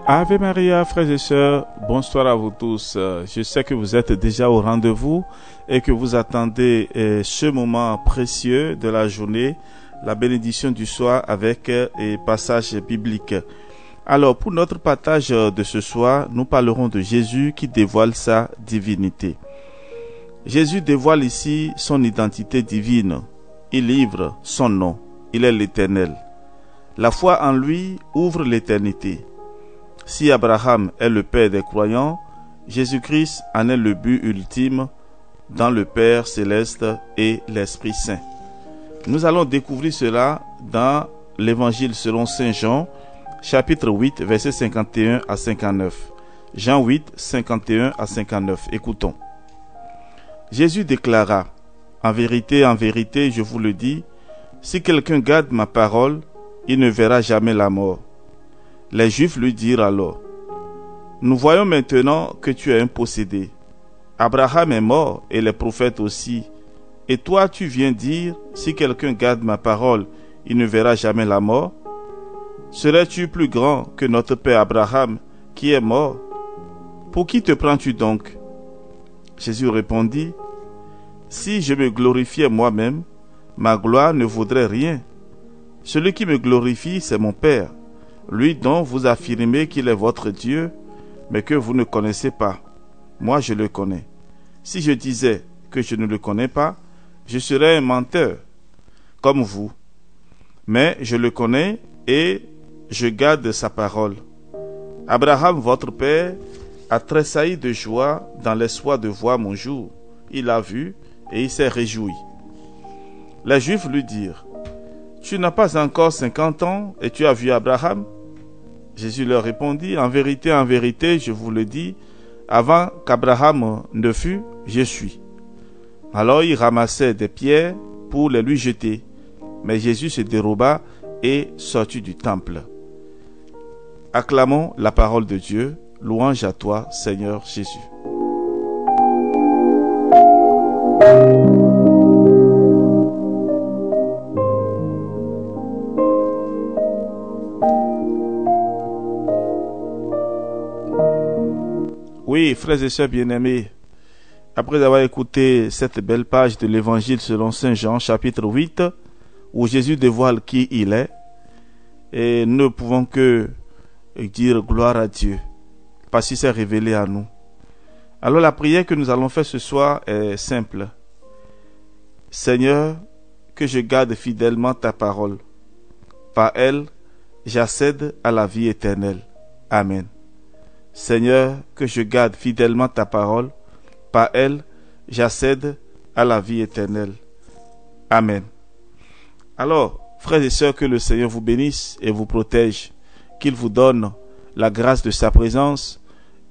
Ave Maria, frères et sœurs, bonsoir à vous tous. Je sais que vous êtes déjà au rendez-vous et que vous attendez ce moment précieux de la journée, la bénédiction du soir avec les passages bibliques. Alors, pour notre partage de ce soir, nous parlerons de Jésus qui dévoile sa divinité. Jésus dévoile ici son identité divine. Il livre son nom. Il est l'Éternel. La foi en lui ouvre l'éternité. Si Abraham est le père des croyants, Jésus-Christ en est le but ultime dans le Père céleste et l'Esprit Saint. Nous allons découvrir cela dans l'Évangile selon Saint Jean, chapitre 8, versets 51 à 59. Jean 8, 51 à 59. Écoutons. Jésus déclara, en vérité, je vous le dis, si quelqu'un garde ma parole, il ne verra jamais la mort. Les Juifs lui dirent alors, nous voyons maintenant que tu es un possédé. Abraham est mort et les prophètes aussi. Et toi tu viens dire, si quelqu'un garde ma parole, il ne verra jamais la mort. Serais-tu plus grand que notre père Abraham qui est mort? Pour qui te prends-tu donc? Jésus répondit, si je me glorifiais moi-même, ma gloire ne vaudrait rien. Celui qui me glorifie, c'est mon Père, lui dont vous affirmez qu'il est votre Dieu, mais que vous ne connaissez pas. Moi, je le connais. Si je disais que je ne le connais pas, je serais un menteur, comme vous. Mais je le connais et je garde sa parole. Abraham, votre père, a tressailli de joie dans l'espoir de voir mon jour. Il l'a vu et il s'est réjoui. Les Juifs lui dirent, tu n'as pas encore 50 ans et tu as vu Abraham? Jésus leur répondit, en vérité, je vous le dis, avant qu'Abraham ne fût, je suis. Alors ils ramassaient des pierres pour les lui jeter. Mais Jésus se déroba et sortit du temple. Acclamons la parole de Dieu. Louange à toi, Seigneur Jésus. Oui, frères et sœurs bien-aimés, après avoir écouté cette belle page de l'Évangile selon Saint Jean, chapitre 8, où Jésus dévoile qui il est, et nous ne pouvons que dire gloire à Dieu, parce qu'il s'est révélé à nous. Alors la prière que nous allons faire ce soir est simple. Seigneur, que je garde fidèlement ta parole. Par elle, j'accède à la vie éternelle. Amen. Seigneur, que je garde fidèlement ta parole. Par elle, j'accède à la vie éternelle. Amen. Alors, frères et sœurs, que le Seigneur vous bénisse et vous protège, qu'il vous donne la grâce de sa présence,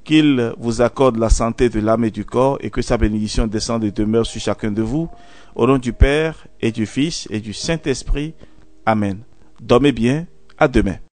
qu'il vous accorde la santé de l'âme et du corps et que sa bénédiction descende et demeure sur chacun de vous. Au nom du Père et du Fils et du Saint-Esprit. Amen. Dormez bien. À demain.